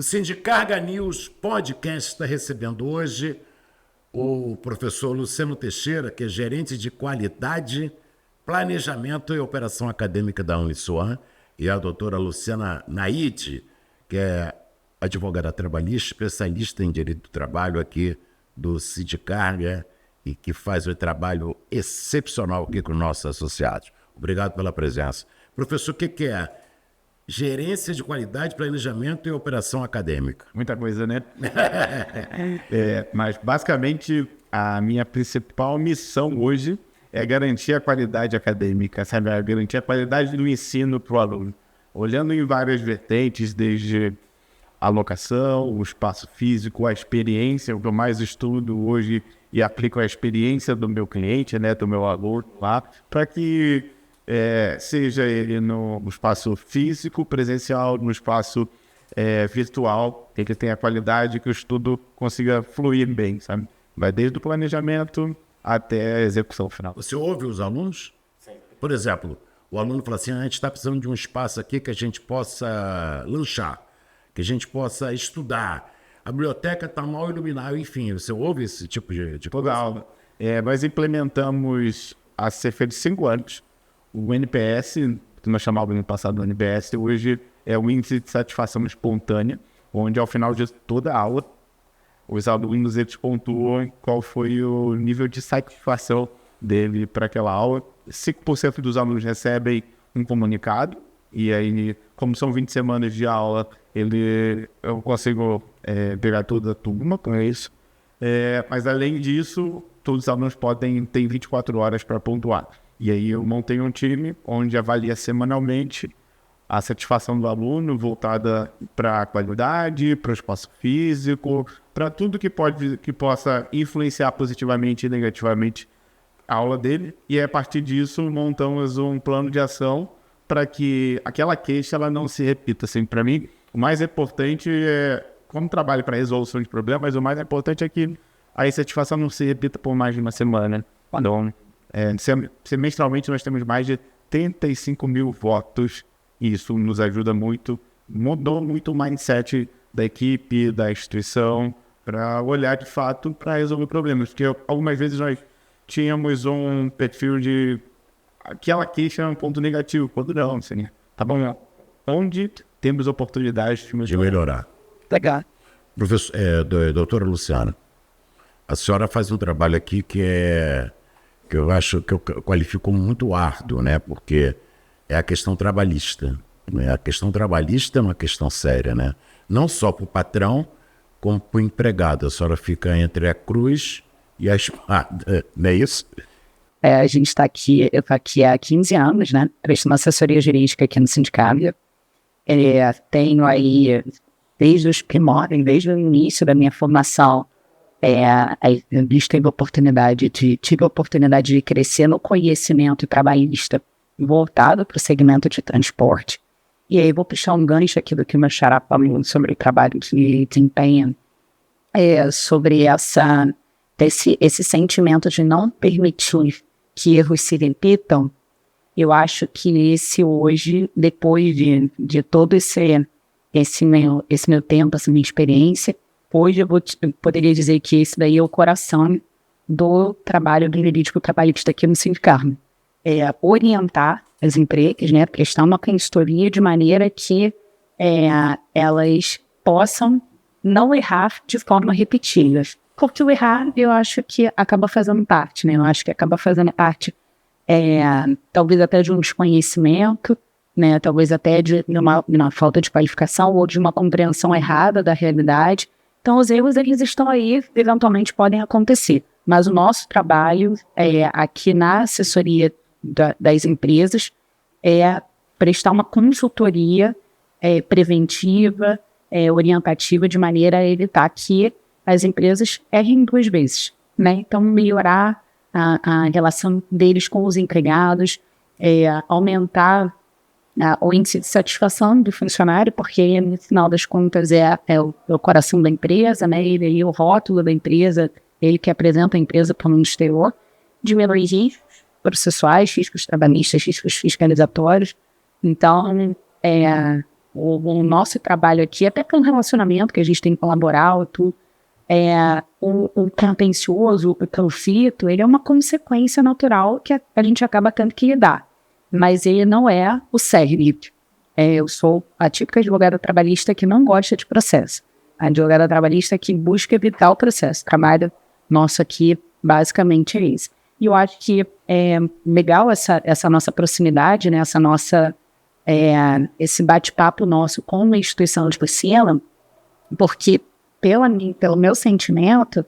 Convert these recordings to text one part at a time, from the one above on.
Sindicarga News Podcast está recebendo hoje o professor Luciano Teixeira, que é gerente de qualidade, planejamento e operação acadêmica da Uniswan, e a doutora Luciana Naide, que é advogada trabalhista, especialista em direito do trabalho aqui do Sindicarga e que faz um trabalho excepcional aqui com nossos associados. Obrigado pela presença. Professor, o que é? Gerência de qualidade, planejamento e operação acadêmica. Muita coisa, né? Mas, basicamente, a minha principal missão hoje é garantir a qualidade acadêmica, sabe? Garantir a qualidade do ensino para o aluno. Olhando em várias vertentes, desde a locação, o espaço físico, a experiência, o que eu mais estudo hoje e aplico a experiência do meu cliente, né, do meu aluno lá, para que seja ele no espaço físico, presencial, no espaço virtual, ele tenha a qualidade que o estudo consiga fluir bem, sabe? Vai desde o planejamento até a execução final. Você ouve os alunos? Sim. Por exemplo, o aluno fala assim, a gente está precisando de um espaço aqui que a gente possa lanchar, que a gente possa estudar. A biblioteca está mal iluminada, enfim, você ouve esse tipo de coisa? Toda nós implementamos há cerca de 5 anos o NPS, que nós chamávamos no passado do NPS, hoje é o Índice de Satisfação Espontânea, onde ao final de toda a aula, os alunos eles pontuam qual foi o nível de satisfação dele para aquela aula. 5% dos alunos recebem um comunicado, e aí, como são 20 semanas de aula, eu consigo pegar toda a turma com isso. Mas além disso, todos os alunos ter 24 horas para pontuar. E aí eu montei um time onde avalia semanalmente a satisfação do aluno voltada para a qualidade, para o espaço físico, para tudo que possa influenciar positivamente e negativamente a aula dele. E a partir disso montamos um plano de ação para que aquela queixa ela não se repita. Assim, para mim, o mais importante como trabalho para resolução de problemas, o mais importante é que a insatisfação não se repita por mais de uma semana. Então, semestralmente nós temos mais de 35 mil votos e isso nos ajuda muito, mudou muito o mindset da equipe, da instituição, para olhar de fato para resolver problemas, porque algumas vezes nós tínhamos um perfil de aquela queixa é um ponto negativo, quando não, assim, tá bom, onde temos oportunidades de melhorar. Legal. Professor, doutora Luciana, a senhora faz um trabalho aqui que eu acho que eu qualifico como muito árduo, né? Porque é a questão trabalhista. Né? A questão trabalhista é uma questão séria, né? Não só para o patrão, como para o empregado. A senhora fica entre a cruz e a espada, não é isso? A gente está aqui, eu estou aqui há 15 anos, né? Prestando assessoria jurídica aqui no sindicato. Tenho aí, desde os primórdios, desde o início da minha formação, tive a oportunidade de crescer no conhecimento trabalhista voltado para o segmento de transporte. E aí vou puxar um gancho aqui do que o meu xará falou sobre o trabalho de desempenho, sobre esse sentimento de não permitir que erros se repitam. Eu acho que hoje, depois de todo esse meu tempo, essa minha experiência, hoje eu poderia dizer que esse daí é o coração do trabalho do jurídico trabalhista aqui no sindicato. Orientar as empresas, né, prestar uma consultoria de maneira que elas possam não errar de forma repetida. Porque o errar, eu acho que acaba fazendo parte, né? Eu acho que acaba fazendo parte, talvez até de um desconhecimento, né? Talvez até de uma falta de qualificação ou de uma compreensão errada da realidade. Então, os erros, eles estão aí, eventualmente podem acontecer. Mas o nosso trabalho aqui na assessoria das empresas é prestar uma consultoria preventiva, orientativa, de maneira a evitar que as empresas errem 2 vezes, né? Então, melhorar a relação deles com os empregados, aumentar o índice de satisfação do funcionário, porque no final das contas é o coração da empresa, né? Ele é o rótulo da empresa, ele que apresenta a empresa para o mundo exterior, diminuir riscos processuais, riscos trabalhistas, riscos fiscalizatórios. Então, o nosso trabalho aqui, até pelo relacionamento que a gente tem com o laboral, tudo, o contencioso, o conflito, ele é uma consequência natural que a gente acaba tendo que lidar. Mas ele não é o cerne. Eu sou a típica advogada trabalhista que não gosta de processo. A advogada trabalhista que busca evitar o processo. O trabalho nosso aqui, basicamente, é isso. E eu acho que é legal essa nossa proximidade, né? Esse bate-papo nosso com uma instituição de ensino, porque, pelo meu sentimento,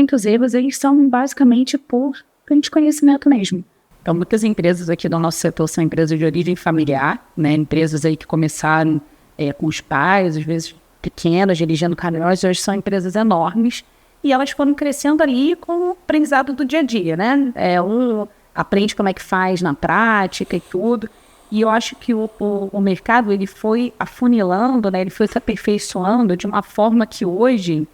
que os erros eles são basicamente por desconhecimento mesmo. Então, muitas empresas aqui do nosso setor são empresas de origem familiar, né? Empresas aí que começaram com os pais, às vezes pequenas, dirigindo caminhões, hoje são empresas enormes, e elas foram crescendo ali com o aprendizado do dia a dia, né? Aprende como é que faz na prática e tudo. E eu acho que o mercado ele foi afunilando, né? Ele foi se aperfeiçoando de uma forma que hoje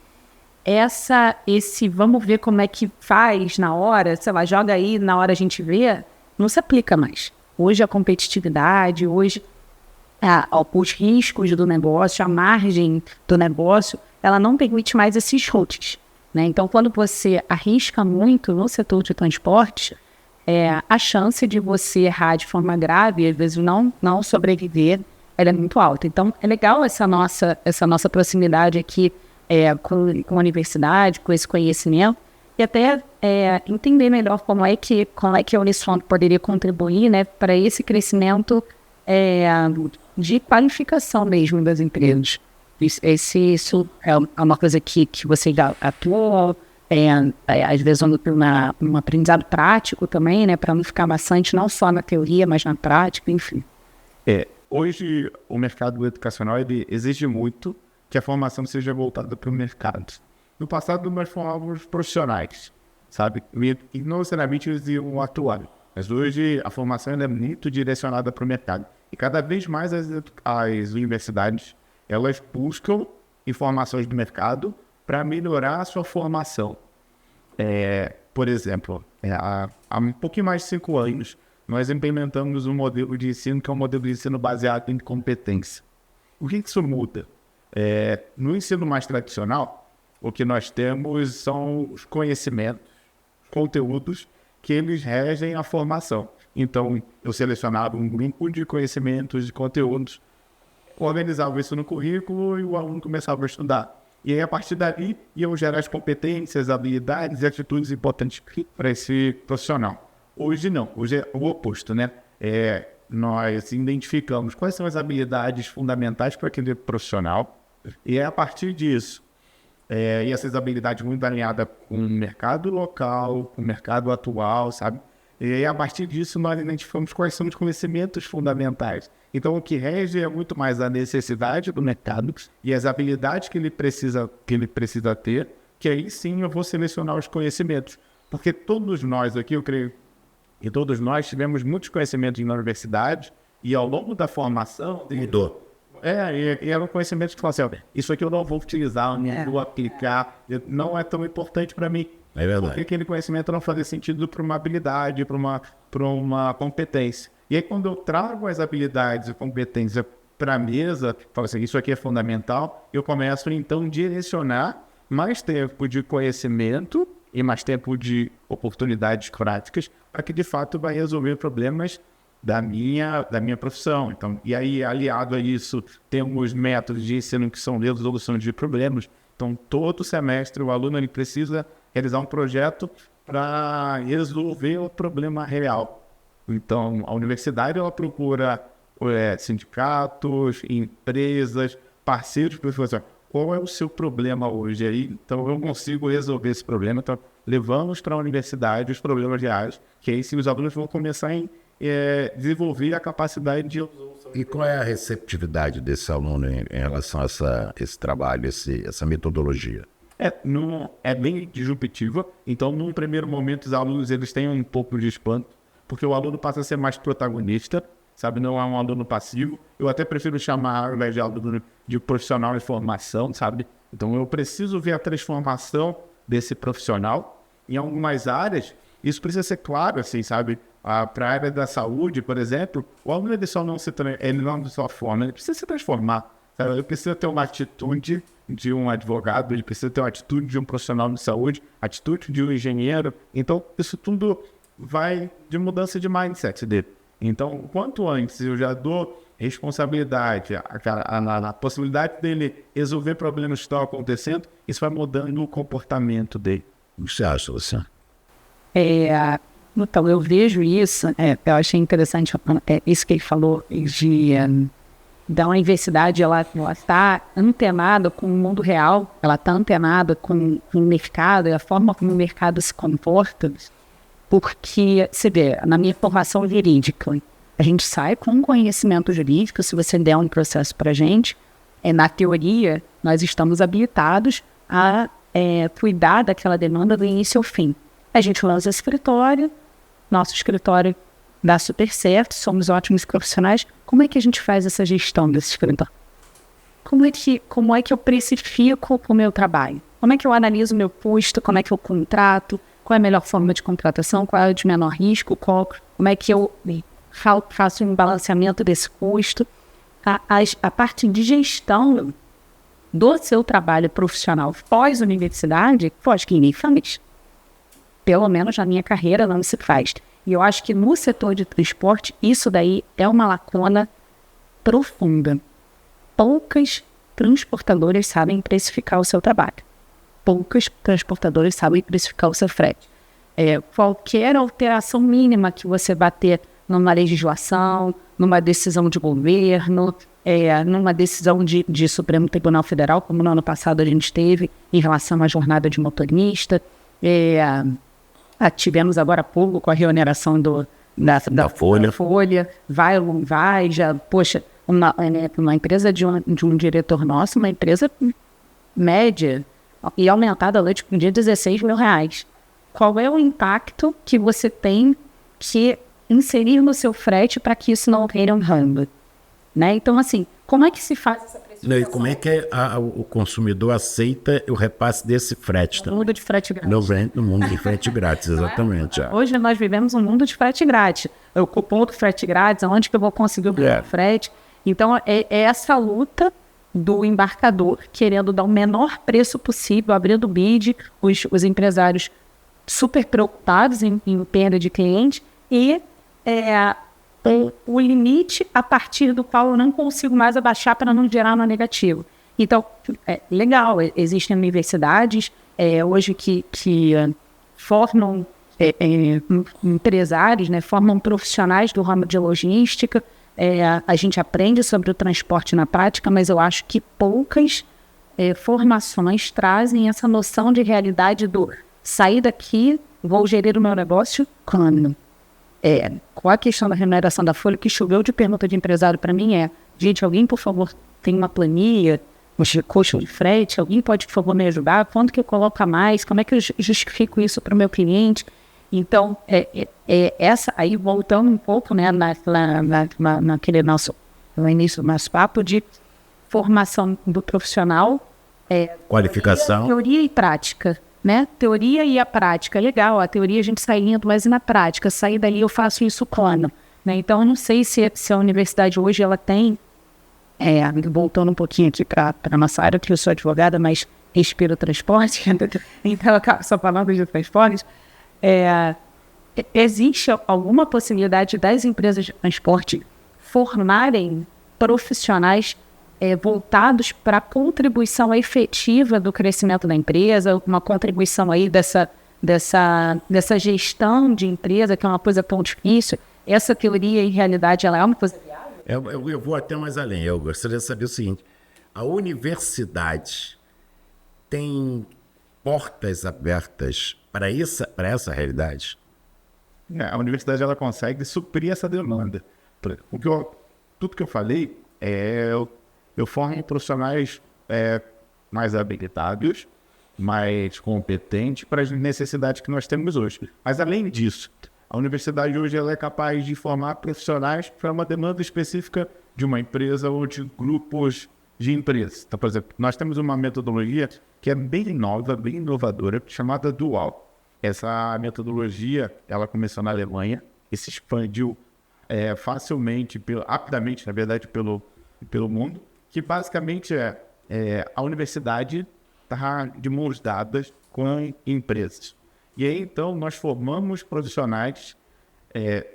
esse vamos ver como é que faz na hora, sei lá, joga aí, na hora a gente vê, não se aplica mais. Hoje a competitividade, hoje os riscos do negócio, a margem do negócio, ela não permite mais esses chutes, né? Então, quando você arrisca muito no setor de transporte, a chance de você errar de forma grave, às vezes não sobreviver, ela é muito alta. Então, é legal essa nossa proximidade aqui com a universidade, com esse conhecimento, e até entender melhor como é que a Uniswap poderia contribuir, né, para esse crescimento de qualificação mesmo das empresas. Isso é uma coisa que você já atuou, às vezes um aprendizado prático também, né, para não ficar maçante não só na teoria, mas na prática, enfim. Hoje o mercado educacional ele exige muito que a formação seja voltada para o mercado. No passado nós formávamos profissionais, sabe? E não necessariamente eles iam atuar. Mas hoje a formação é muito direcionada para o mercado. E cada vez mais as universidades elas buscam informações do mercado para melhorar a sua formação. Por exemplo, há um pouquinho mais de 5 anos, nós implementamos um modelo de ensino que é um modelo de ensino baseado em competência. O que isso muda? No ensino mais tradicional, o que nós temos são os conhecimentos, conteúdos que eles regem a formação. Então, eu selecionava um grupo de conhecimentos e conteúdos, organizava isso no currículo e o aluno começava a estudar. E aí, a partir dali, iam gerar as competências, habilidades e atitudes importantes para esse profissional. Hoje não, hoje é o oposto, né? Nós identificamos quais são as habilidades fundamentais para aquele profissional e é a partir disso, e essas habilidades muito alinhadas com o mercado local, com o mercado atual, sabe? E aí, a partir disso, nós identificamos quais são os conhecimentos fundamentais. Então, o que rege é muito mais a necessidade do mercado e as habilidades que ele precisa ter, que aí sim eu vou selecionar os conhecimentos. Porque todos nós aqui, eu creio, e todos nós tivemos muitos conhecimentos na universidade e ao longo da formação... Mudou. E eram conhecimentos que falavam assim, isso aqui eu não vou utilizar, não vou aplicar, não é tão importante para mim. É verdade. Porque aquele conhecimento não fazia sentido para uma habilidade, para uma competência. E aí, quando eu trago as habilidades e competências para a mesa, falo assim, isso aqui é fundamental, eu começo, então, a direcionar mais tempo de conhecimento e mais tempo de oportunidades práticas para que, de fato, vai resolver problemas da minha profissão. Então, e aí, aliado a isso, temos métodos de ensino que são resolução de problemas. Então, todo semestre, o aluno ele precisa realizar um projeto para resolver o problema real. Então, a universidade ela procura sindicatos, empresas, parceiros, professores. Qual é o seu problema hoje? Aí, então, eu consigo resolver esse problema. Então, levamos para a universidade os problemas reais, que aí sim os alunos vão começar a desenvolver a capacidade de... E qual é a receptividade desse aluno em relação a esse trabalho, essa metodologia? É bem disruptiva. Então, num primeiro momento, os alunos eles têm um pouco de espanto, porque o aluno passa a ser mais protagonista, sabe? Não é um aluno passivo. Eu até prefiro chamar, ao invés de aluno, de profissional em formação, sabe? Então, eu preciso ver a transformação desse profissional. Em algumas áreas, isso precisa ser claro, assim, sabe? Para a área da saúde, por exemplo, o aluno ele não só forma, ele precisa se transformar. Sabe? Ele precisa ter uma atitude de um advogado, ele precisa ter uma atitude de um profissional de saúde, atitude de um engenheiro. Então, isso tudo vai de mudança de mindset dele. Então, quanto antes eu já dou responsabilidade, a possibilidade dele resolver problemas que estão acontecendo, isso vai mudando o comportamento dele. O que você acha, Luciano? Então, eu vejo isso, eu achei interessante isso que ele falou, da universidade, ela está antenada com o mundo real, ela está antenada com o mercado e a forma como o mercado se comporta, porque, você vê, na minha formação jurídica, a gente sai com conhecimento jurídico, se você der um processo para a gente, na teoria, nós estamos habilitados a cuidar daquela demanda do início ao fim. A gente lança escritório, nosso escritório dá super certo, somos ótimos profissionais. Como é que a gente faz essa gestão desse escritório? Como é que eu precifico o meu trabalho? Como é que eu analiso o meu custo? Como é que eu contrato? Qual é a melhor forma de contratação? Qual é o de menor risco? Como é que eu faço um balanceamento desse custo? A parte de gestão do seu trabalho profissional pós-universidade, acho que ninguém faz. Pelo menos na minha carreira não se faz. E eu acho que no setor de transporte, isso daí é uma lacuna profunda. Poucas transportadoras sabem precificar o seu trabalho. Poucas transportadoras sabem precificar o seu frete. Qualquer alteração mínima que você bater numa legislação, numa decisão de governo, numa decisão de Supremo Tribunal Federal, como no ano passado a gente teve, em relação à jornada de motorista, tivemos agora há pouco com a reoneração da folha, vai ou não vai, uma empresa de um diretor nosso, uma empresa média, e aumentada a leite por dia R$16 mil. Qual é o impacto que você tem que inserir no seu frete para que isso não ocorra um ramo? Né? Então, assim, como é que se faz essa precificação? E como é que o consumidor aceita o repasse desse frete? No mundo de frete grátis. No mundo de frete grátis, exatamente. Hoje nós vivemos um mundo de frete grátis. O cupom do frete grátis, onde que eu vou conseguir o frete? Então, é essa luta do embarcador querendo dar o menor preço possível, abrindo bid, os empresários super preocupados em perda de cliente e o limite a partir do qual eu não consigo mais abaixar para não gerar no negativo. Então, legal, existem universidades hoje que formam empresários, né, formam profissionais do ramo de logística, a gente aprende sobre o transporte na prática, mas eu acho que poucas formações trazem essa noção de realidade do sair daqui, vou gerir o meu negócio quando? Com a questão da remuneração da folha, que choveu de pergunta de empresário para mim gente, alguém, por favor, tem uma planilha, custo de frete, alguém pode, por favor, me ajudar? Quanto que eu coloco a mais? Como é que eu justifico isso para o meu cliente? Então, essa aí, voltando um pouco, né, naquele no início do nosso papo de formação do profissional, qualificação, teoria e prática. Né? Teoria e a prática, legal, a teoria a gente sai indo, mas e na prática? Sair dali eu faço isso quando? Né? Então eu não sei se a universidade hoje ela tem, voltando um pouquinho aqui para a nossa área, que eu sou advogada, mas respiro transporte, então eu acabo só falando de transporte, existe alguma possibilidade das empresas de transporte formarem profissionais voltados para a contribuição efetiva do crescimento da empresa, uma contribuição aí dessa gestão de empresa, que é uma coisa tão difícil. Essa teoria, em realidade, ela é uma coisa viável? Eu vou até mais além. Eu gostaria de saber o seguinte: a universidade tem portas abertas para essa realidade? A universidade ela consegue suprir essa demanda. Tudo que eu falei eu formo profissionais mais habilitados, mais competentes para as necessidades que nós temos hoje. Mas, além disso, a universidade hoje ela é capaz de formar profissionais para uma demanda específica de uma empresa ou de grupos de empresas. Então, por exemplo, nós temos uma metodologia que é bem nova, bem inovadora, chamada Dual. Essa metodologia ela começou na Alemanha, e se expandiu facilmente, rapidamente, na verdade, pelo mundo, que basicamente a universidade está de mãos dadas com empresas. E aí, então, nós formamos profissionais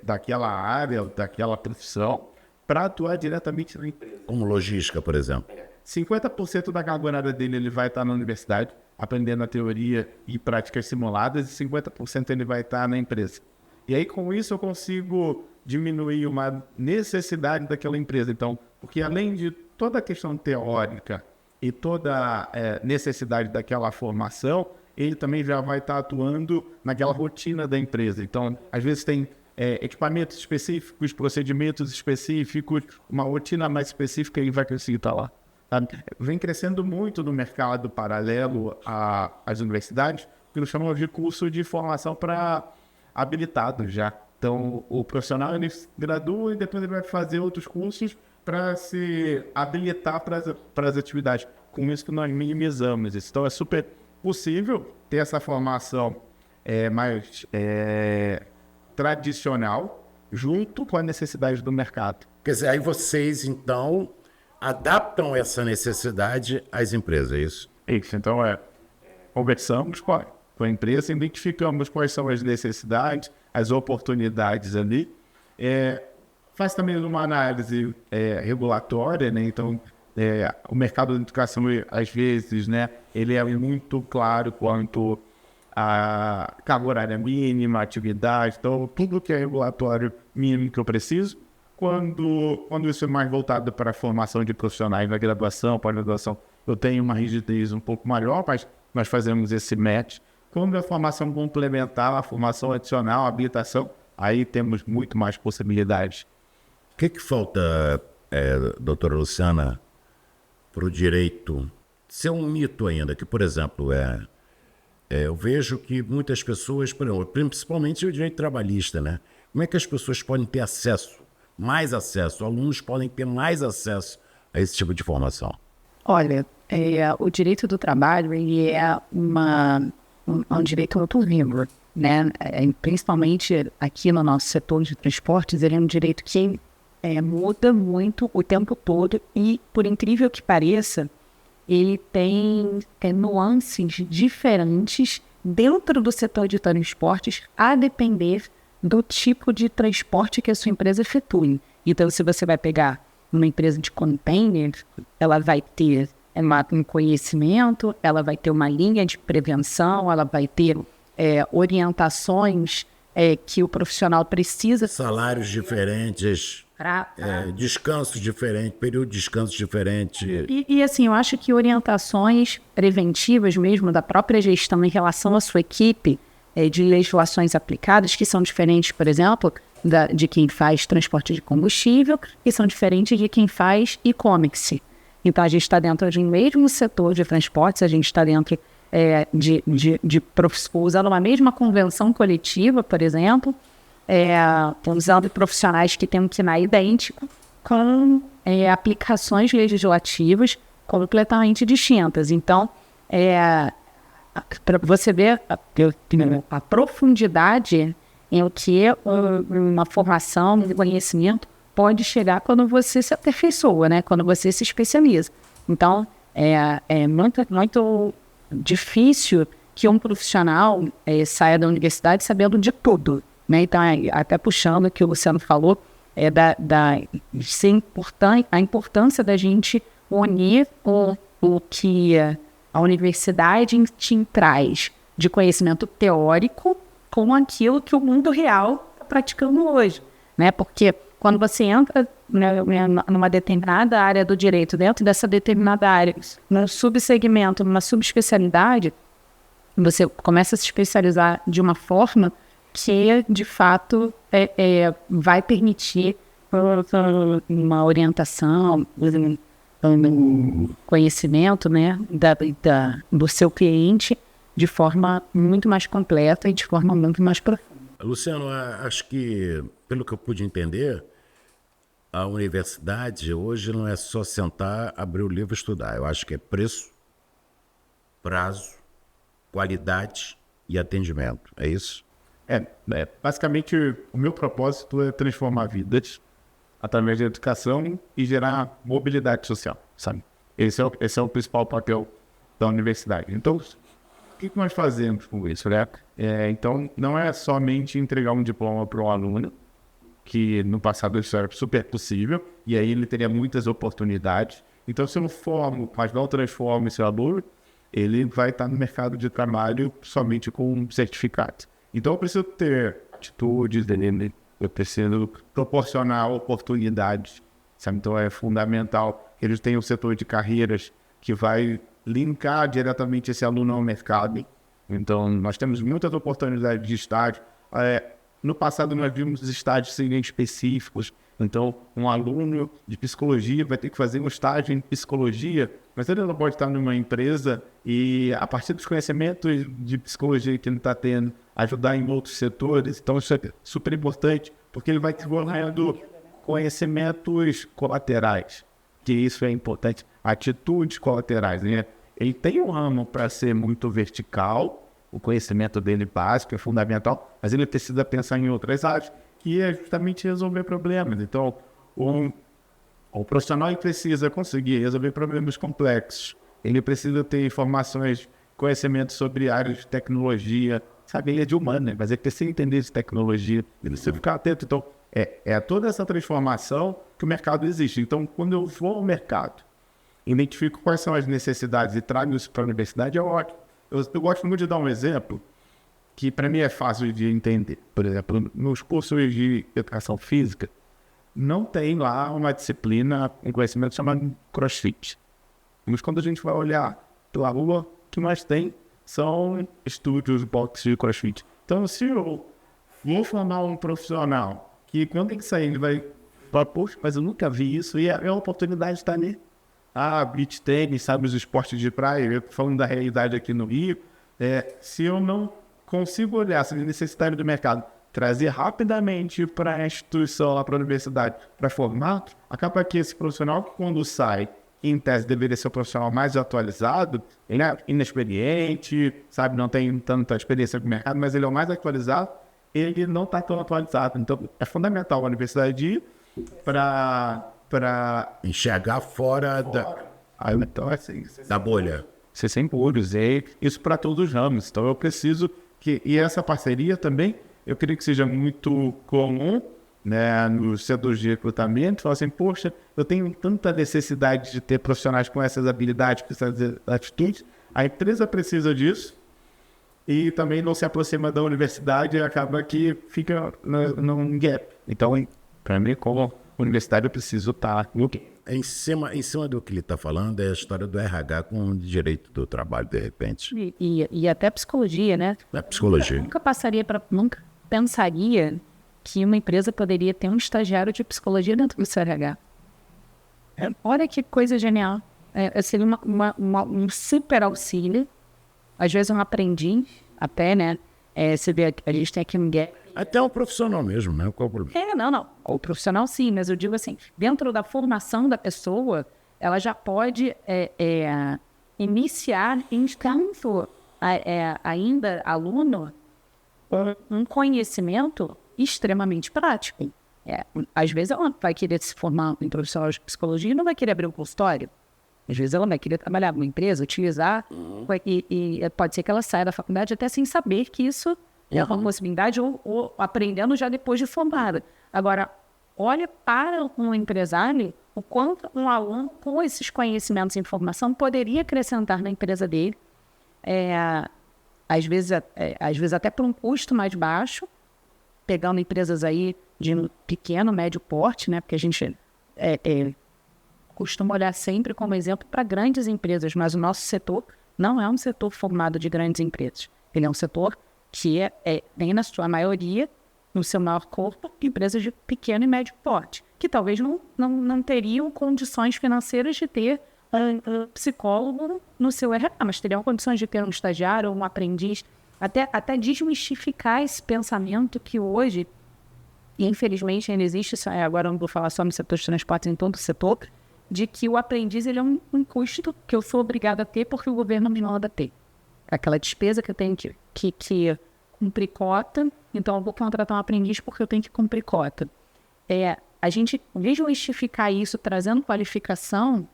daquela área, daquela profissão, para atuar diretamente na empresa. Como logística, por exemplo. 50% da carga horária dele ele vai estar na universidade, aprendendo a teoria e práticas simuladas, e 50% ele vai estar na empresa. E aí, com isso, eu consigo diminuir uma necessidade daquela empresa. Então, porque além de toda a questão teórica e toda a necessidade daquela formação, ele também já vai estar atuando naquela rotina da empresa. Então, às vezes tem equipamentos específicos, procedimentos específicos, uma rotina mais específica, ele vai conseguir estar lá. Vem crescendo muito no mercado paralelo às universidades, que nós chamamos de curso de formação para habilitados já. Então, o profissional ele gradua e depois ele vai fazer outros cursos para se habilitar para as atividades. Com isso que nós minimizamos isso. Então, é super possível ter essa formação mais tradicional junto com a necessidade do mercado. Quer dizer, aí vocês, então, adaptam essa necessidade às empresas, é isso? Isso, então conversamos com a empresa, identificamos quais são as necessidades, as oportunidades ali, faz também uma análise regulatória, né? Então, o mercado da educação, às vezes, né, ele é muito claro quanto a carga horária mínima, atividade, então tudo que é regulatório mínimo que eu preciso. Quando isso é mais voltado para a formação de profissionais na graduação, pós-graduação, eu tenho uma rigidez um pouco maior, mas nós fazemos esse match. Quando é formação complementar, a formação adicional, a habilitação, aí temos muito mais possibilidades. O que falta, doutora Luciana, para o direito ser um mito ainda? Que, por exemplo, eu vejo que muitas pessoas, principalmente o direito trabalhista, né? Como é que as pessoas podem ter mais acesso, alunos podem ter mais acesso a esse tipo de formação? Olha, o direito do trabalho ele é um direito muito livre, né? Principalmente aqui no nosso setor de transportes, ele é um direito que muda muito o tempo todo e, por incrível que pareça, ele tem nuances diferentes dentro do setor de transportes a depender do tipo de transporte que a sua empresa efetue. Então, se você vai pegar uma empresa de container, ela vai ter um conhecimento, ela vai ter uma linha de prevenção, ela vai ter orientações que o profissional precisa. Salários diferentes, descanso diferente, período de descanso diferente. E assim, eu acho que orientações preventivas mesmo da própria gestão em relação à sua equipe, de legislações aplicadas, que são diferentes, por exemplo, de quem faz transporte de combustível, e são diferentes de quem faz e-commerce. Então, a gente está dentro de um mesmo setor de transportes, a gente está dentro usando uma mesma convenção coletiva, por exemplo, usando profissionais que têm um KINAI idêntico, com aplicações legislativas completamente distintas. Então, para você ver a profundidade em que uma formação, um conhecimento pode chegar quando você se aperfeiçoa, né? Quando você se especializa. Então, é muito difícil que um profissional saia da universidade sabendo de tudo, né? Então, até puxando o que o Luciano falou, a importância da gente unir o que a universidade te traz de conhecimento teórico com aquilo que o mundo real está praticando hoje, né? Porque quando você entra numa determinada área do direito, dentro dessa determinada área, num subsegmento, numa subespecialidade, você começa a se especializar de uma forma que, de fato, vai permitir uma orientação, um conhecimento, né, do seu cliente de forma muito mais completa e de forma muito mais profunda. Luciano, acho que, pelo que eu pude entender, a universidade hoje não é só sentar, abrir o livro e estudar. Eu acho que é preço, prazo, qualidade e atendimento. É isso? Basicamente, o meu propósito é transformar vidas através da educação e gerar mobilidade social, sabe? Esse é o principal papel da universidade. Então, o que nós fazemos com isso, né? Então, não é somente entregar um diploma para um aluno, que no passado isso era super possível, e aí ele teria muitas oportunidades. Então, se eu não formo, mas não transformo esse aluno, ele vai estar no mercado de trabalho somente com um certificado. Então, eu preciso ter atitudes dele, eu preciso proporcionar oportunidades, sabe? Então, é fundamental que eles tenham um setor de carreiras que vai linkar diretamente esse aluno ao mercado. Então, nós temos muitas oportunidades de estágio. No passado, nós vimos estágios serem específicos. Então, um aluno de psicologia vai ter que fazer um estágio em psicologia, mas ele não pode estar numa empresa e, a partir dos conhecimentos de psicologia que ele está tendo, ajudar em outros setores. Então, isso é super importante, porque ele vai desenvolvendo conhecimentos colaterais, que isso é importante, atitudes colaterais, né? Ele tem um ramo para ser muito vertical, o conhecimento dele básico é fundamental, mas ele precisa pensar em outras áreas, que é justamente resolver problemas. Então, o profissional ele precisa conseguir resolver problemas complexos, ele precisa ter informações, conhecimentos sobre áreas de tecnologia, sabe? Ele é de humana, mas ele precisa entender de tecnologia, ele precisa ficar atento. Então, é toda essa transformação que o mercado existe. Então, quando eu vou ao mercado, identifico quais são as necessidades e trago isso para a universidade, é ótimo. Eu gosto muito de dar um exemplo que para mim é fácil de entender. Por exemplo, nos cursos de educação física, não tem lá uma disciplina, um conhecimento chamado CrossFit. Mas quando a gente vai olhar pela rua, o que mais tem são estúdios, boxes de CrossFit. Então, se eu vou formar um profissional que quando tem que sair, ele vai falar, poxa, mas eu nunca vi isso, e a oportunidade está ali. Beach tênis, sabe, os esportes de praia, eu tô falando da realidade aqui no Rio, se eu não consigo olhar essa necessidade do mercado, trazer rapidamente para a instituição, lá para a universidade, para formar, acaba que esse profissional que quando sai, em tese deveria ser um profissional mais atualizado, ele é inexperiente, sabe, não tem tanta experiência com o mercado, mas ele é o mais atualizado, ele não está tão atualizado. Então, é fundamental a universidade ir para enxergar fora então, assim, da bolha. Você sempre usei isso para todos os ramos. Então, eu preciso e essa parceria também, eu queria que seja muito comum, né, no setor de recrutamento. Falar assim, poxa, eu tenho tanta necessidade de ter profissionais com essas habilidades, com essas atitudes. A empresa precisa disso e também não se aproxima da universidade e acaba que fica num gap. Então, para mim, como universidade, eu preciso estar no quê? Em cima do que ele está falando é a história do RH com o direito do trabalho, de repente. E até psicologia, né? É psicologia. Nunca pensaria que uma empresa poderia ter um estagiário de psicologia dentro do seu RH. Olha que coisa genial. Seria um super auxílio. Às vezes um aprendiz, até, né? Você vê, a gente tem aqui um gap. Até um profissional mesmo, né? Qual o problema? Não. O profissional sim, mas eu digo assim, dentro da formação da pessoa, ela já pode iniciar enquanto ainda aluno um conhecimento extremamente prático. Às vezes ela vai querer se formar em profissional de psicologia e não vai querer abrir um consultório. Às vezes ela vai querer trabalhar numa empresa, utilizar, e pode ser que ela saia da faculdade até sem saber que isso é uma possibilidade, ou aprendendo já depois de formada. Agora, olha para um empresário o quanto um aluno com esses conhecimentos e informação poderia acrescentar na empresa dele, às vezes até por um custo mais baixo, pegando empresas aí de pequeno, médio porte, né? Porque a gente costuma olhar sempre como exemplo para grandes empresas, mas o nosso setor não é um setor formado de grandes empresas. Ele é um setor que tem na sua maioria, no seu maior corpo, empresas de pequeno e médio porte, que talvez não teriam condições financeiras de ter um psicólogo no seu RH, mas teriam condições de ter um estagiário ou um aprendiz, até desmistificar esse pensamento que hoje, infelizmente, ainda existe, agora eu não vou falar só no setor de transporte, em todo o setor, de que o aprendiz ele é um custo que eu sou obrigado a ter porque o governo me manda ter. Aquela despesa que eu tenho que cumprir cota então eu vou contratar um aprendiz porque eu tenho que cumprir cota. A gente desmistificar isso, trazendo qualificação,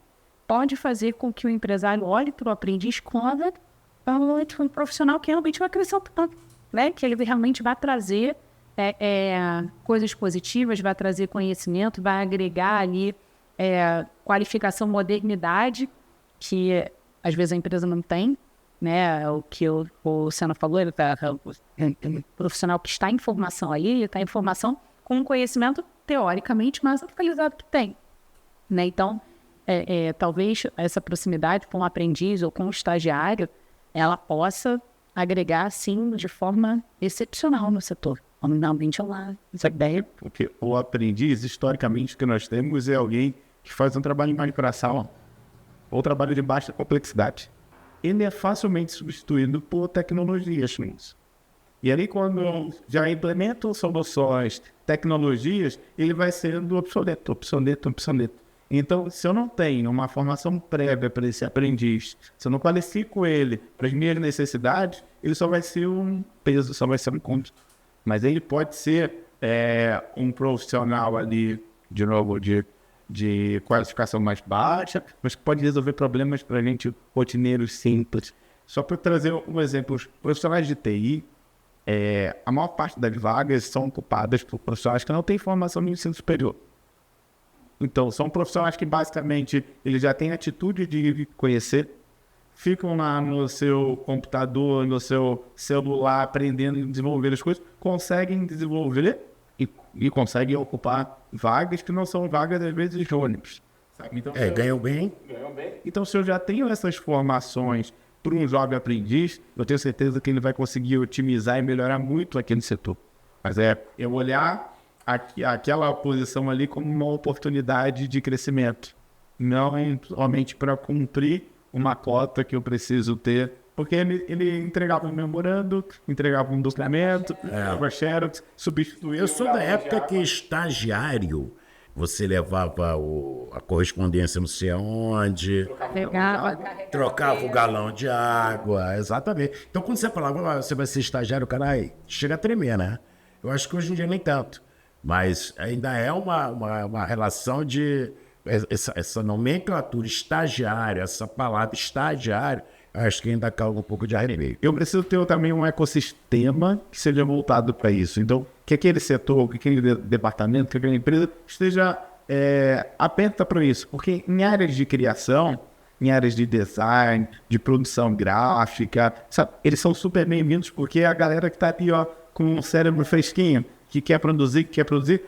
pode fazer com que o empresário olhe para o aprendiz como um profissional que realmente vai acrescentar, né? Que ele realmente vai trazer coisas positivas, vai trazer conhecimento, vai agregar ali qualificação, modernidade, que às vezes a empresa não tem, né? O que o Luciano falou, ele o profissional que está em formação ali, ele está em formação com um conhecimento teoricamente mais atualizado que tem, né? Então, talvez essa proximidade com um aprendiz ou com um estagiário, ela possa agregar, sim, de forma excepcional no setor. Nominalmente, essa ideia. Porque o aprendiz, historicamente, que nós temos é alguém que faz um trabalho em manipulação ou trabalho de baixa complexidade. Ele é facilmente substituído por tecnologias. E ali, quando já implementam soluções, tecnologias, ele vai sendo obsoleto. Então, se eu não tenho uma formação prévia para esse aprendiz, se eu não qualifico ele para as minhas necessidades, ele só vai ser um peso, só vai ser um custo. Mas ele pode ser um profissional ali, de novo, de qualificação mais baixa, mas que pode resolver problemas para a gente rotineiros simples. Só para trazer um exemplo, os profissionais de TI, a maior parte das vagas são ocupadas por profissionais que não têm formação no ensino superior. Então, são profissionais que basicamente eles já têm atitude de conhecer, ficam lá no seu computador, no seu celular, aprendendo e desenvolver as coisas, conseguem desenvolver e conseguem ocupar vagas que não são vagas, às vezes, júniores. Então, ganham bem. Então, se eu já tenho essas formações para um jovem aprendiz, eu tenho certeza que ele vai conseguir otimizar e melhorar muito aquele setor. Mas eu olhar aquela posição ali como uma oportunidade de crescimento, não somente para cumprir uma cota que eu preciso ter, porque ele entregava um memorando, entregava um documento, uma xerox, substituía. Eu sou da época que estagiário, você levava a correspondência não sei aonde, trocava o galão de água, exatamente. Então, quando você falava, você vai ser estagiário, o cara chega a tremer, né? Eu acho que hoje em dia nem tanto, mas ainda é uma relação de... Essa nomenclatura estagiário, essa palavra estagiário, acho que ainda causa um pouco de arremeio. Eu preciso ter também um ecossistema que seja voltado para isso. Então, que aquele setor, que aquele departamento, que aquela empresa esteja atenta para isso. Porque em áreas de criação, em áreas de design, de produção gráfica, sabe, eles são super bem-vindos porque é a galera que está ali com um cérebro fresquinho, que quer produzir,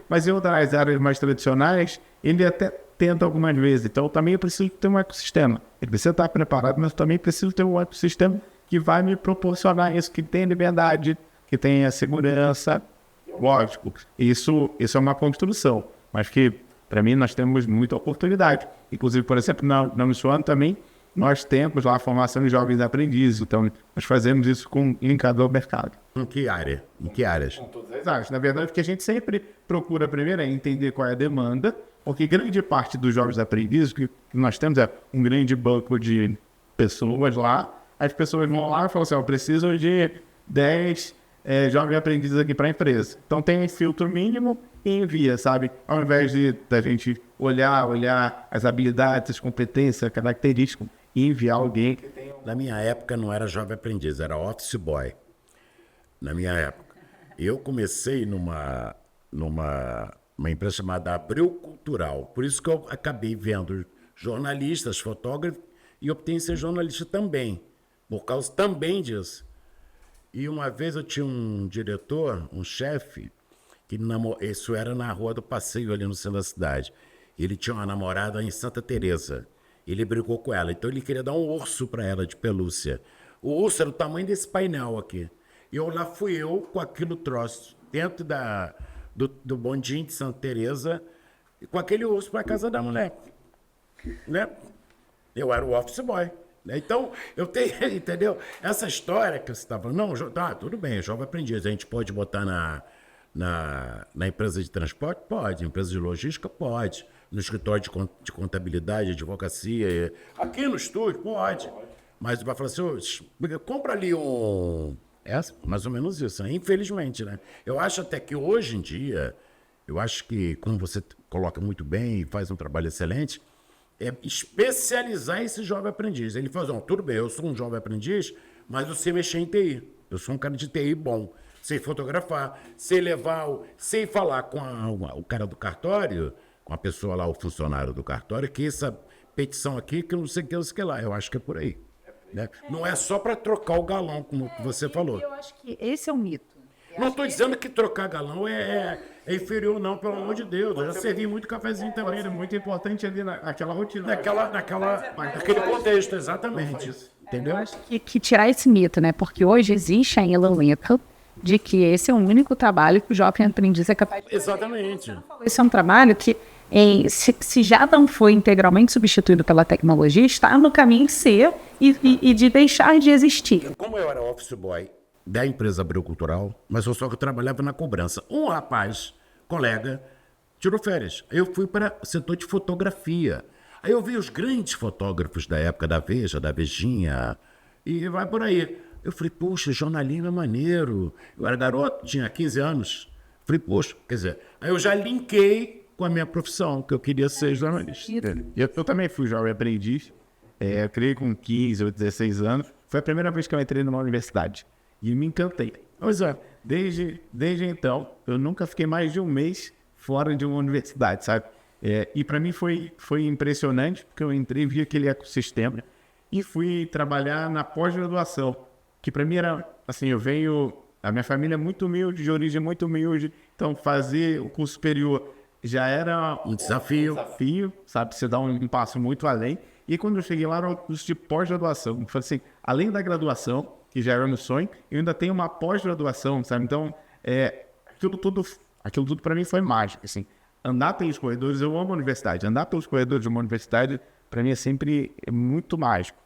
mas em outras áreas mais tradicionais, ele até tenta algumas vezes. Então, também eu preciso ter um ecossistema. Ele precisa estar preparado, mas também preciso ter um ecossistema que vai me proporcionar isso, que tenha liberdade, que tenha segurança. Lógico, isso é uma construção, mas que, para mim, nós temos muita oportunidade. Inclusive, por exemplo, na Uniswan também, nós temos lá a formação de jovens aprendizes. Então, nós fazemos isso com linkado ao mercado. Em que área? Em que áreas? Com todas as áreas. Na verdade, o que a gente sempre procura primeiro é entender qual é a demanda, porque grande parte dos jovens aprendizes que nós temos é um grande banco de pessoas lá. As pessoas vão lá e falam assim, eu preciso de 10 jovens aprendizes aqui para a empresa. Então tem filtro mínimo e envia, sabe? Ao invés da gente olhar as habilidades, as competências, as características e enviar alguém que tenha... Na minha época não era jovem aprendiz, era office boy. Na minha época. Eu comecei numa empresa chamada Abril Cultural. Por isso que eu acabei vendo jornalistas, fotógrafos, e optei em ser jornalista também, por causa também disso. E uma vez eu tinha um diretor, um chefe, que isso era na Rua do Passeio, ali no centro da cidade. Ele tinha uma namorada em Santa Teresa. Ele brigou com ela, então ele queria dar um urso para ela de pelúcia. O urso era do tamanho desse painel aqui. E lá fui eu com aquilo troço, dentro do bondinho de Santa Teresa, com aquele urso para casa da mulher. Né? Eu era o office boy. Né? Então, eu tenho, entendeu? Essa história que você estava falando, não, tá, tudo bem, jovem aprendiz, a gente pode botar na empresa de transporte? Pode. Empresa de logística? Pode. No escritório de contabilidade, advocacia. Aqui no estúdio? Pode. Mas vai falar assim, compra ali É mais ou menos isso, né? Infelizmente, né? Eu acho até que hoje em dia, eu acho que, como você coloca muito bem e faz um trabalho excelente, é especializar esse jovem aprendiz. Ele faz, tudo bem, eu sou um jovem aprendiz, mas eu sei mexer em TI. Eu sou um cara de TI bom. Sei fotografar, sei levar, sei falar com o cara do cartório, com a pessoa lá, o funcionário do cartório, que essa petição aqui, que não sei o que, não sei o que lá. Eu acho que é por aí. Né? Não é só para trocar o galão, como você falou. Eu acho que esse é o mito. Não estou dizendo que trocar galão é inferior, não, pelo amor de Deus. Eu já servi muito cafezinho também. É muito importante ali naquela rotina. Naquele contexto, exatamente. Entendeu? Eu acho que tirar esse mito, né? Porque hoje existe ainda o mito de que esse é o único trabalho que o jovem aprendiz é capaz de fazer. Exatamente. Esse é um trabalho que, se já não foi integralmente substituído pela tecnologia, está no caminho de ser e de deixar de existir. Como eu era office boy da empresa agricultural, mas eu só que trabalhava na cobrança, um rapaz, colega, tirou férias. Eu fui para o setor de fotografia. Aí eu vi os grandes fotógrafos da época da Veja, da Vejinha, e vai por aí. Eu falei, poxa, jornalismo é maneiro. Eu era garoto, tinha 15 anos. Falei, poxa, quer dizer, aí eu já linkei com a minha profissão, que eu queria ser jornalista. Eu também fui jovem aprendiz, eu criei com 15 ou 16 anos. Foi a primeira vez que eu entrei numa universidade e me encantei. Pois é. Desde então, eu nunca fiquei mais de um mês fora de uma universidade, sabe? E para mim foi impressionante, porque eu entrei, vi aquele ecossistema e fui trabalhar na pós-graduação, que para mim era, assim, a minha família é muito humilde, de origem muito humilde, então fazer o curso superior já era Um desafio, sabe? Você dá um passo muito além. E quando eu cheguei lá, era um curso de pós-graduação. Eu falei assim, além da graduação, que já era meu sonho, eu ainda tenho uma pós-graduação, sabe? Então, aquilo tudo para mim foi mágico, assim. Andar pelos corredores, eu amo a universidade. Andar pelos corredores de uma universidade, para mim, é sempre muito mágico.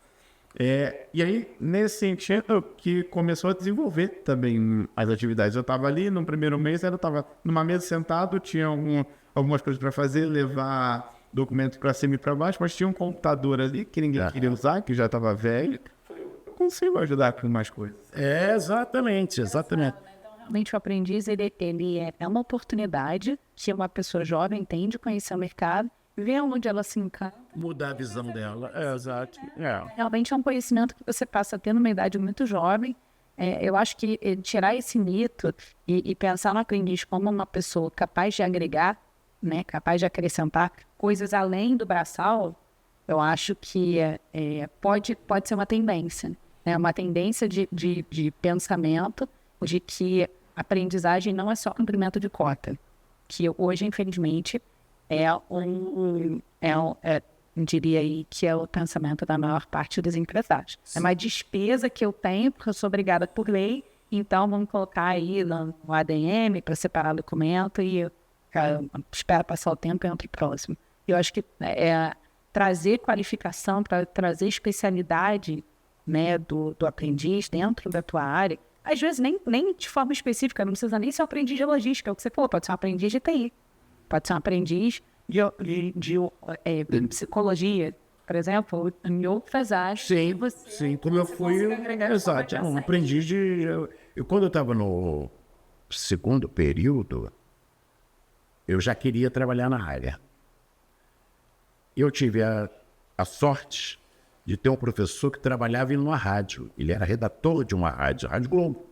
E aí, nesse sentido, que começou a desenvolver também as atividades. Eu estava ali, no primeiro mês, eu estava numa mesa sentado, tinha algumas coisas para fazer, levar documentos para cima e para baixo, mas tinha um computador ali que ninguém queria usar, que já estava velho. Eu consigo ajudar com mais coisas. Exatamente. Realmente o aprendiz, ele é uma oportunidade que uma pessoa jovem tem de conhecer o mercado, ver onde ela se encanta. Mudar a visão dela. Exato. Realmente é um conhecimento que você passa a ter numa idade muito jovem. Eu acho que tirar esse mito e pensar no aprendiz como uma pessoa capaz de agregar, né, capaz de acrescentar coisas além do braçal, eu acho que pode ser uma tendência. Né? Uma tendência de pensamento de que aprendizagem não é só cumprimento de cota. Que hoje, infelizmente, diria aí que é o pensamento da maior parte dos empresários. É uma despesa que eu tenho, porque eu sou obrigada por lei, então vamos colocar aí no ADM para separar documento e espera passar o tempo e entra próximo. Eu acho que trazer qualificação, trazer especialidade, né, do aprendiz dentro da tua área, às vezes nem de forma específica, não precisa nem ser um aprendiz de logística, é o que você falou, pode ser um aprendiz de TI, pode ser um aprendiz de psicologia, por exemplo, em outras áreas. Sim, como eu fui, exato, um aprendiz de... Quando eu estava no segundo período, eu já queria trabalhar na área. Eu tive a sorte de ter um professor que trabalhava em uma rádio. Ele era redator de uma rádio, Rádio Globo.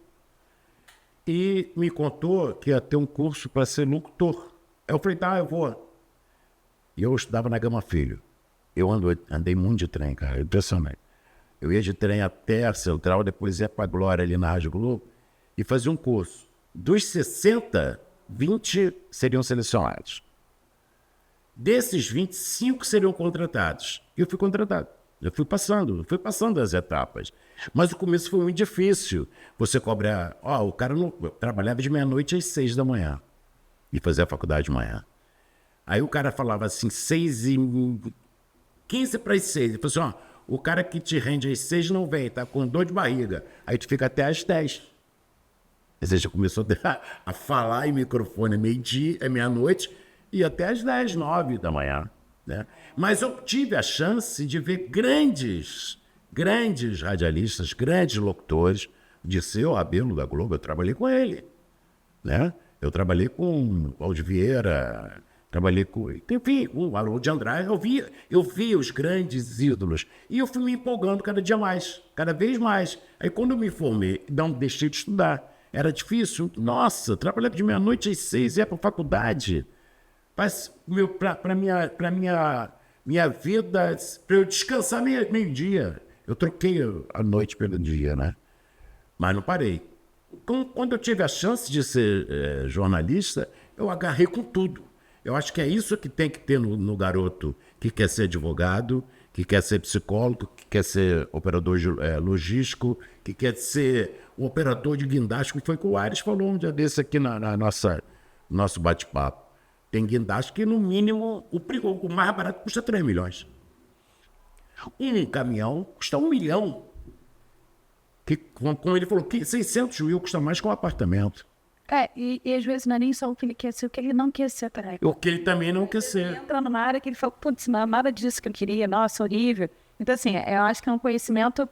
E me contou que ia ter um curso para ser locutor. Eu falei, eu vou. E eu estudava na Gama Filho. Eu andei muito de trem, cara, impressionante. Eu ia de trem até a Central, depois ia para a Glória ali na Rádio Globo e fazia um curso. Dos 60, 20 seriam selecionados. Desses 25 seriam contratados. E eu fui contratado. Eu fui passando as etapas. Mas o começo foi muito difícil. Você cobra... o cara não trabalhava de meia-noite às 6 da manhã. E fazia a faculdade de manhã. Aí o cara falava assim, 15 para as 6. Ele falou assim, o cara que te rende às 6 não vem, tá com dor de barriga. Aí tu fica até às 10. Ou seja, começou a falar em microfone meia-noite e até às 10, 9 da manhã. Né? Mas eu tive a chance de ver grandes radialistas, grandes locutores, Dirceu Rabelo da Globo, eu trabalhei com ele, né? Eu trabalhei com o Valdir Vieira, trabalhei com... Enfim, o Haroldo de Andrade, eu vi os grandes ídolos. E eu fui me empolgando cada dia mais, cada vez mais. Aí quando eu me formei, não deixei de estudar. Era difícil. Nossa, trabalhava de meia-noite às 6, ia para a faculdade. Para minha vida, para eu descansar meio-dia. Eu troquei a noite pelo dia, né? Mas não parei. Quando eu tive a chance de ser jornalista, eu agarrei com tudo. Eu acho que é isso que tem que ter no garoto que quer ser advogado, que quer ser psicólogo, que quer ser operador logístico, que quer ser um operador de guindaste, que foi o que o Aires falou um dia desse aqui na nosso bate-papo. Tem guindaste que, no mínimo, o mais barato custa 3 milhões. Um caminhão custa 1 milhão. Que, como ele falou, 600 mil custa mais que um apartamento. E às vezes não é nem só o que ele quer ser, o que ele não quer ser também. O que ele também não quer ser. Ele entra numa área que ele fala, putz, nada disso que eu queria, nossa, horrível. Então, assim, eu acho que é um conhecimento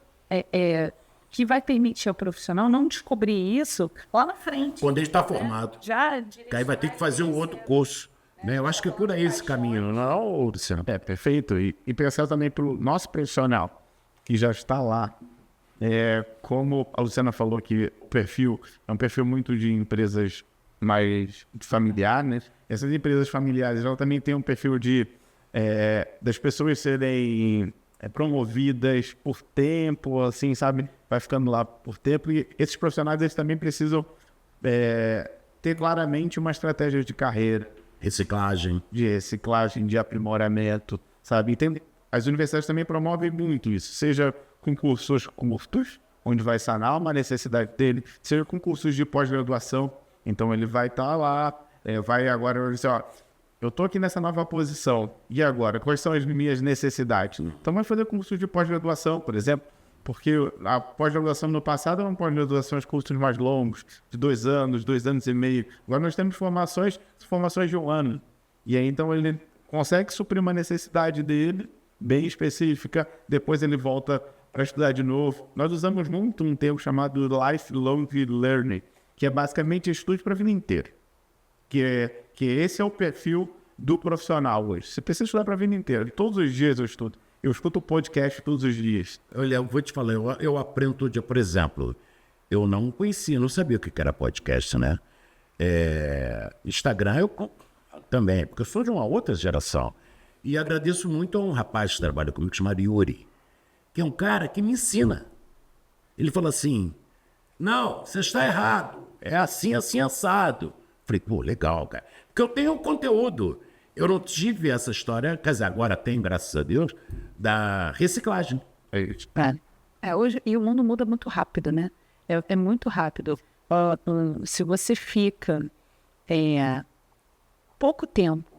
que vai permitir ao profissional não descobrir isso lá na frente. Quando ele está formado. Que aí vai ter que fazer um outro curso. Né? Eu acho que é por aí esse caminho, não, Luciano? Perfeito. E pensar também para o nosso profissional, que já está lá. Como a Luciana falou que o perfil é um perfil muito de empresas mais familiares, né? Essas empresas familiares elas também têm um perfil das pessoas serem promovidas por tempo, assim, sabe? Vai ficando lá por tempo. E esses profissionais eles também precisam ter claramente uma estratégia de carreira. De reciclagem, de aprimoramento, sabe? As universidades também promovem muito isso, seja com cursos curtos, onde vai sanar uma necessidade dele, seja com cursos de pós-graduação. Então ele vai estar lá, vai agora dizer, ó, eu estou aqui nessa nova posição, e agora? Quais são as minhas necessidades? Então vai fazer cursos de pós-graduação, por exemplo, porque a pós-graduação no passado eram pós-graduações, cursos mais longos, de 2 anos, 2 anos e meio. Agora nós temos formações de 1 ano. E aí então ele consegue suprir uma necessidade dele, bem específica, depois ele volta para estudar de novo. Nós usamos muito um termo chamado lifelong learning, que é basicamente estudo para a vida inteira. Que esse é o perfil do profissional hoje. Você precisa estudar para a vida inteira. Todos os dias eu estudo. Eu escuto podcast todos os dias. Olha, eu vou te falar, eu aprendo todo dia. Por exemplo, eu não conhecia, não sabia o que era podcast, né? Instagram eu também, porque eu sou de uma outra geração. E agradeço muito a um rapaz que trabalha comigo, chamado Yuri, que é um cara que me ensina. Ele falou assim, não, você está errado, é assim, assim, assado. Falei, pô, legal, cara. Porque eu tenho conteúdo. Eu não tive essa história, quer dizer, agora tem, graças a Deus, da reciclagem. Hoje, e o mundo muda muito rápido, né? É muito rápido. Se você fica pouco tempo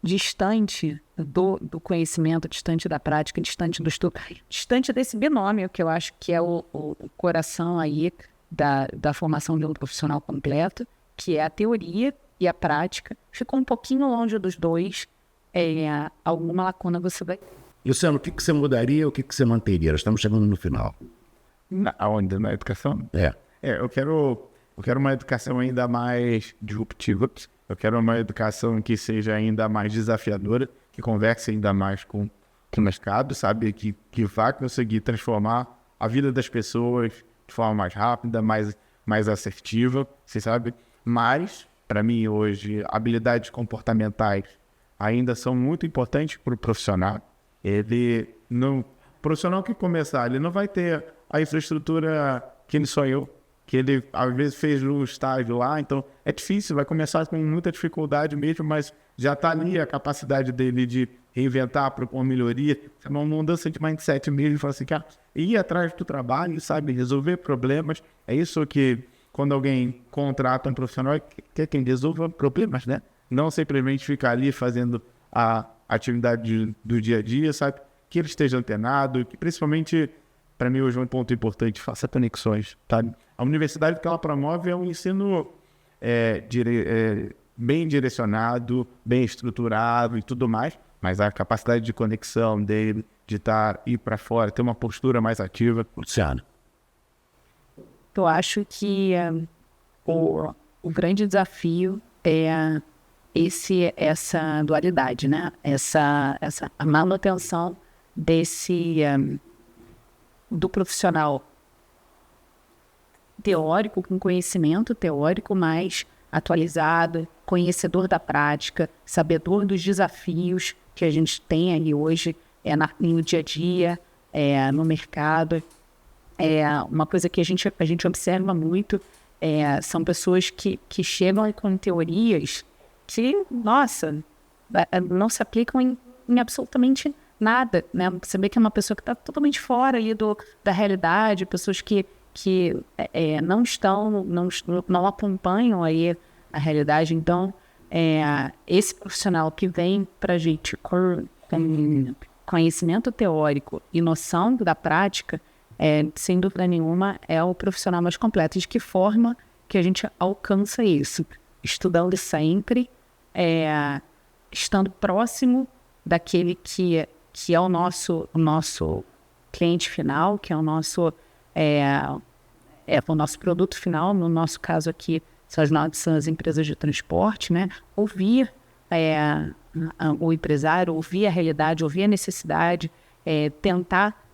distante do conhecimento, distante da prática, distante do estudo, distante desse binômio, que eu acho que é o coração aí da formação de um profissional completo, que é a teoria e a prática, ficou um pouquinho longe dos dois, alguma lacuna você vai ter. Luciano, o que você mudaria, o que você manteria? Nós estamos chegando no final. Aonde? Na educação? Eu quero uma educação ainda mais disruptiva. Eu quero uma educação que seja ainda mais desafiadora, que converse ainda mais com o mercado, sabe? Que vá conseguir transformar a vida das pessoas de forma mais rápida, mais assertiva, você sabe? Mas, para mim, hoje, habilidades comportamentais ainda são muito importantes para o profissional. O profissional que começar, ele não vai ter a infraestrutura que ele sonhou, que ele, às vezes, fez no estágio lá. Então, é difícil, vai começar com muita dificuldade mesmo, mas já está ali a capacidade dele de reinventar, propor melhoria. É uma mudança de mindset mesmo, falar assim, ir atrás do trabalho, sabe, resolver problemas. É isso que, quando alguém contrata um profissional, quer quem resolva problemas, né? Não simplesmente ficar ali fazendo a atividade do dia a dia, sabe? Que ele esteja antenado, que principalmente, para mim, hoje é um ponto importante, faça conexões, sabe? A universidade que ela promove é um ensino bem direcionado, bem estruturado e tudo mais, mas a capacidade de conexão dele, de ir para fora, ter uma postura mais ativa. Luciano. eu acho que o grande desafio é essa dualidade, né? A manutenção do profissional teórico, com conhecimento teórico mais atualizado, conhecedor da prática, sabedor dos desafios que a gente tem aí hoje no dia a dia, no mercado. Uma coisa que a gente observa muito são pessoas que chegam com teorias que, nossa, não se aplicam em absolutamente nada, né? Você vê que é uma pessoa que está totalmente fora ali da realidade, pessoas que não acompanham aí a realidade. Então, esse profissional que vem para a gente com conhecimento teórico e noção da prática, sem dúvida nenhuma, é o profissional mais completo. De que forma que a gente alcança isso? Estudando sempre, estando próximo daquele que é o nosso cliente final, que é o nosso produto final. No nosso caso aqui, são as empresas de transporte, né? Ouvir o empresário, ouvir a realidade, ouvir a necessidade, tentar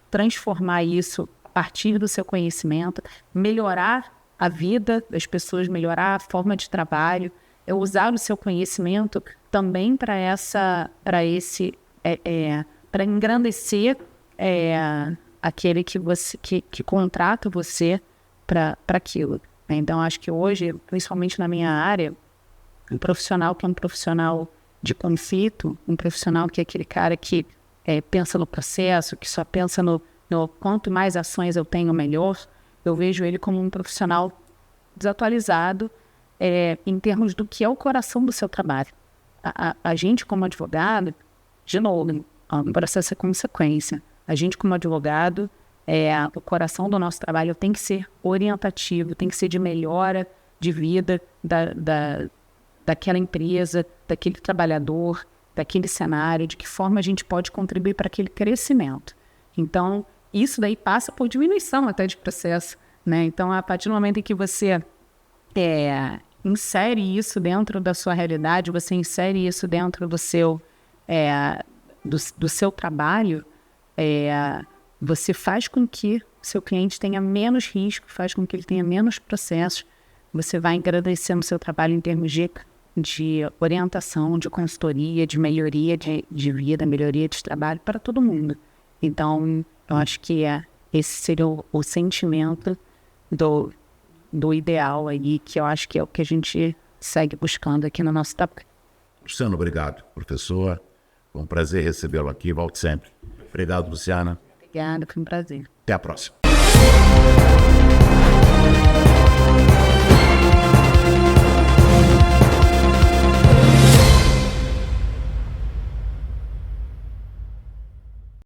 transformar isso a partir do seu conhecimento, melhorar a vida das pessoas, melhorar a forma de trabalho, usar o seu conhecimento também para engrandecer aquele que contrata você para aquilo. Então, acho que hoje, principalmente na minha área, um profissional que é um profissional de conflito, um profissional que é aquele cara que pensa no processo, que só pensa no quanto mais ações eu tenho, melhor, eu vejo ele como um profissional desatualizado em termos do que é o coração do seu trabalho. A gente, como advogado, de novo, o processo é consequência. A gente, como advogado, o coração do nosso trabalho tem que ser orientativo, tem que ser de melhora de vida daquela empresa, daquele trabalhador, daquele cenário, de que forma a gente pode contribuir para aquele crescimento. Então, isso daí passa por diminuição até de processo, né? Então, a partir do momento em que você insere isso dentro da sua realidade, você insere isso dentro do seu trabalho, você faz com que seu cliente tenha menos risco, faz com que ele tenha menos processos, você vai engrandecendo o seu trabalho em termos de orientação, de consultoria, de melhoria de vida, melhoria de trabalho para todo mundo. Então, eu acho que esse seria o sentimento do ideal aí, que eu acho que é o que a gente segue buscando aqui no nosso trabalho. Luciano, obrigado, professor. Foi um prazer recebê-lo aqui. Volte sempre. Obrigado, Luciana. Obrigada, foi um prazer. Até a próxima.